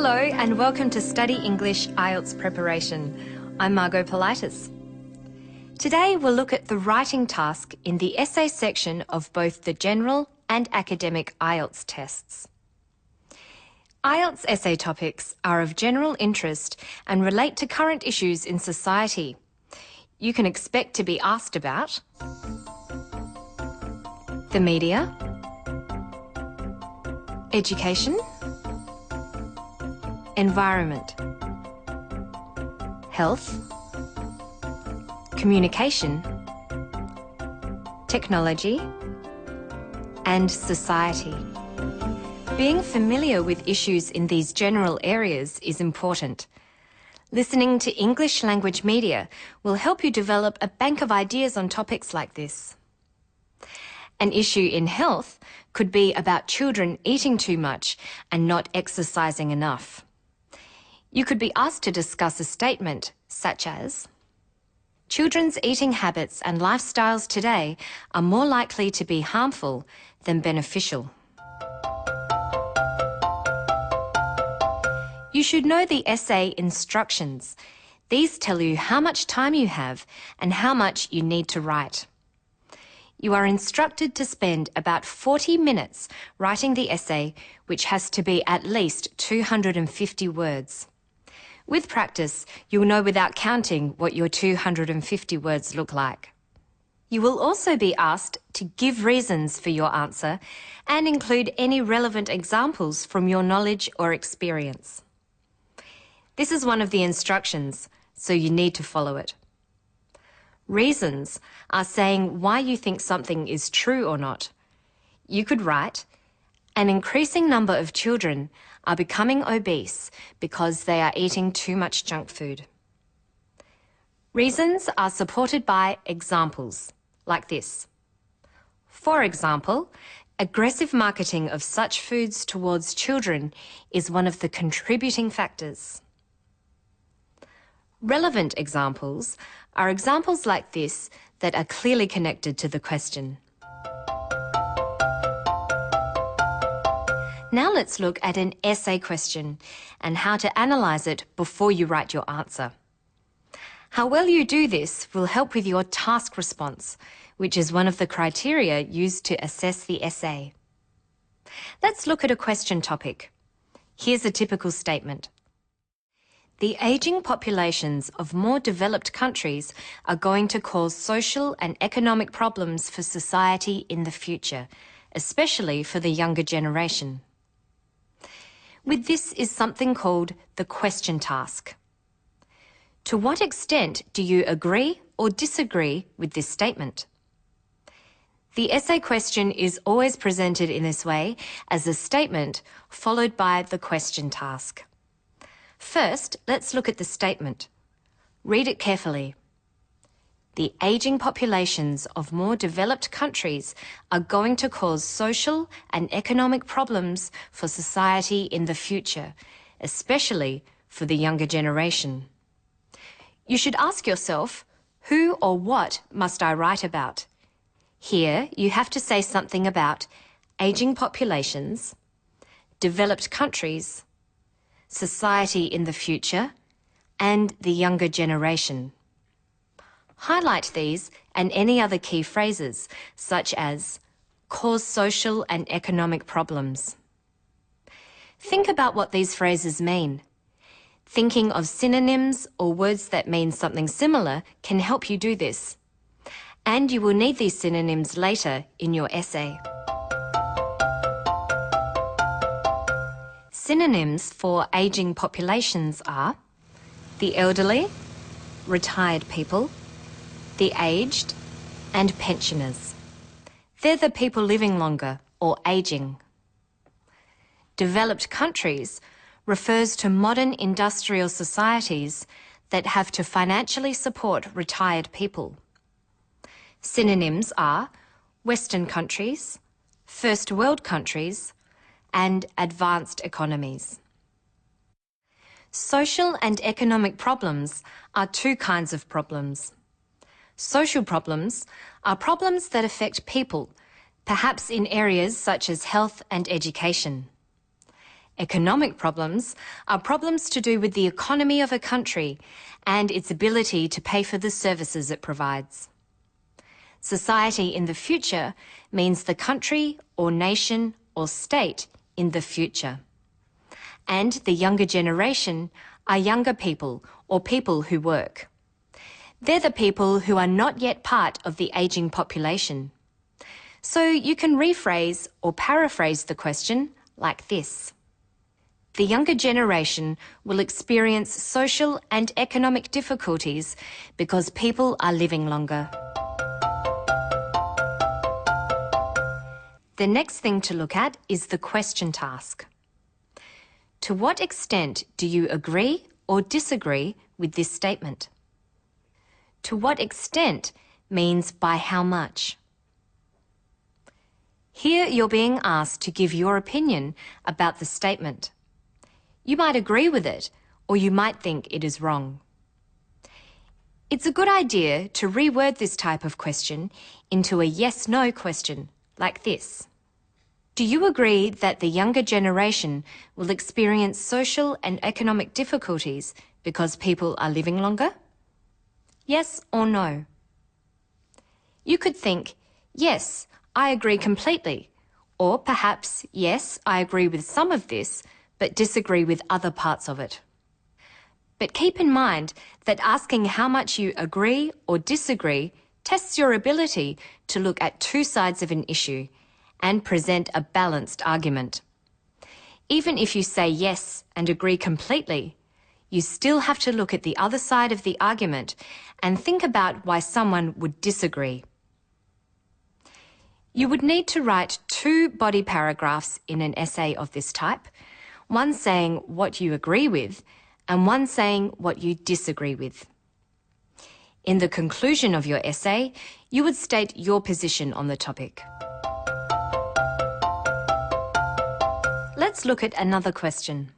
Hello and welcome to Study English IELTS Preparation. I'm Margot Politis. Today we'll look at the writing task in the essay section of both the general and academic IELTS tests. IELTS essay topics are of general interest and relate to current issues in society. You can expect to be asked about the media, education, environment, health, communication, technology, and society. Being familiar with issues in these general areas is important. Listening to English language media will help you develop a bank of ideas on topics like this. An issue in health could be about children eating too much and not exercising enough. You could be asked to discuss a statement such as, children's eating habits and lifestyles today are more likely to be harmful than beneficial. You should know the essay instructions. These tell you how much time you have and how much you need to write. You are instructed to spend about 40 minutes writing the essay, which has to be at least 250 words. With practice, you'll know without counting what your 250 words look like. You will also be asked to give reasons for your answer and include any relevant examples from your knowledge or experience. This is one of the instructions, so you need to follow it. Reasons are saying why you think something is true or not. You could write, an increasing number of children are becoming obese because they are eating too much junk food. Reasons are supported by examples, like this. For example, aggressive marketing of such foods towards children is one of the contributing factors. Relevant examples are examples like this that are clearly connected to the question. Now let's look at an essay question and how to analyse it before you write your answer. How well you do this will help with your task response, which is one of the criteria used to assess the essay. Let's look at a question topic. Here's a typical statement. The ageing populations of more developed countries are going to cause social and economic problems for society in the future, especially for the younger generation. With this is something called the question task. To what extent do you agree or disagree with this statement? The essay question is always presented in this way as a statement followed by the question task. First, let's look at the statement. Read it carefully. The ageing populations of more developed countries are going to cause social and economic problems for society in the future, especially for the younger generation. You should ask yourself, who or what must I write about? Here, you have to say something about ageing populations, developed countries, society in the future, and the younger generation. Highlight these and any other key phrases, such as cause social and economic problems. Think about what these phrases mean. Thinking of synonyms or words that mean something similar can help you do this. And you will need these synonyms later in your essay. Synonyms for ageing populations are the elderly, retired people, the aged, and pensioners. They're the people living longer or ageing. Developed countries refers to modern industrial societies that have to financially support retired people. Synonyms are Western countries, First World countries, and advanced economies. Social and economic problems are two kinds of problems. Social problems are problems that affect people, perhaps in areas such as health and education. Economic problems are problems to do with the economy of a country and its ability to pay for the services it provides. Society in the future means the country or nation or state in the future. And the younger generation are younger people or people who work. They're the people who are not yet part of the ageing population. So you can rephrase or paraphrase the question like this. The younger generation will experience social and economic difficulties because people are living longer. The next thing to look at is the question task. To what extent do you agree or disagree with this statement? To what extent means by how much. Here you're being asked to give your opinion about the statement. You might agree with it, or you might think it is wrong. It's a good idea to reword this type of question into a yes-no question, like this. Do you agree that the younger generation will experience social and economic difficulties because people are living longer? Yes or no? You could think, yes, I agree completely, or perhaps, yes, I agree with some of this, but disagree with other parts of it. But keep in mind that asking how much you agree or disagree tests your ability to look at two sides of an issue and present a balanced argument. Even if you say yes and agree completely, you still have to look at the other side of the argument and think about why someone would disagree. You would need to write 2 body paragraphs in an essay of this type, one saying what you agree with and one saying what you disagree with. In the conclusion of your essay, you would state your position on the topic. Let's look at another question.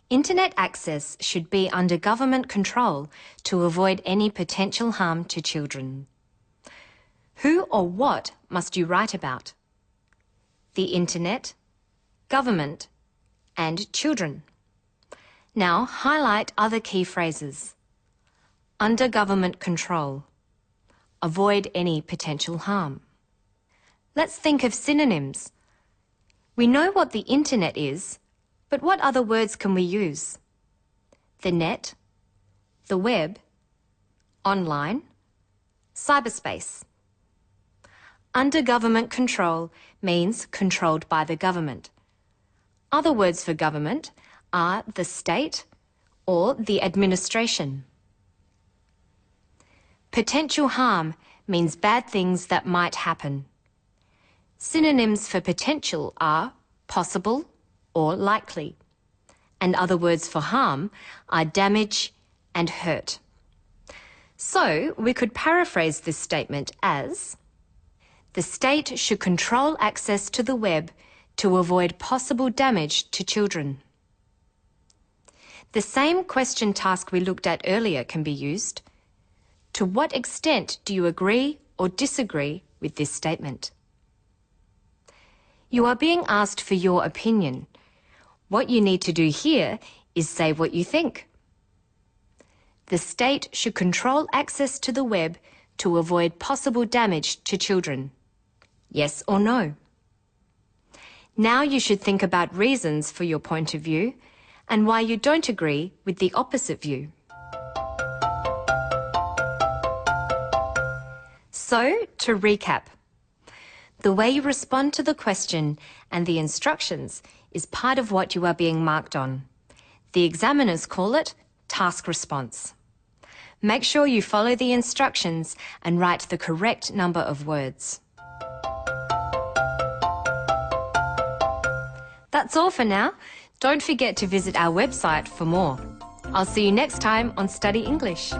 Internet access should be under government control to avoid any potential harm to children. Who or what must you write about? The Internet, government, and children. Now highlight other key phrases. Under government control. Avoid any potential harm. Let's think of synonyms. We know what the Internet is, but what other words can we use? The net, the web, online, cyberspace. Under government control means controlled by the government. Other words for government are the state or the administration. Potential harm means bad things that might happen. Synonyms for potential are possible or likely, and other words for harm are damage and hurt. So we could paraphrase this statement as, the state should control access to the web to avoid possible damage to children. The same question task we looked at earlier can be used. To what extent do you agree or disagree with this statement? You are being asked for your opinion. What you need to do here is say what you think. The state should control access to the web to avoid possible damage to children. Yes or no? Now you should think about reasons for your point of view and why you don't agree with the opposite view. So, to recap, the way you respond to the question and the instructions is part of what you are being marked on. The examiners call it task response. Make sure you follow the instructions and write the correct number of words. That's all for now. Don't forget to visit our website for more. I'll see you next time on Study English.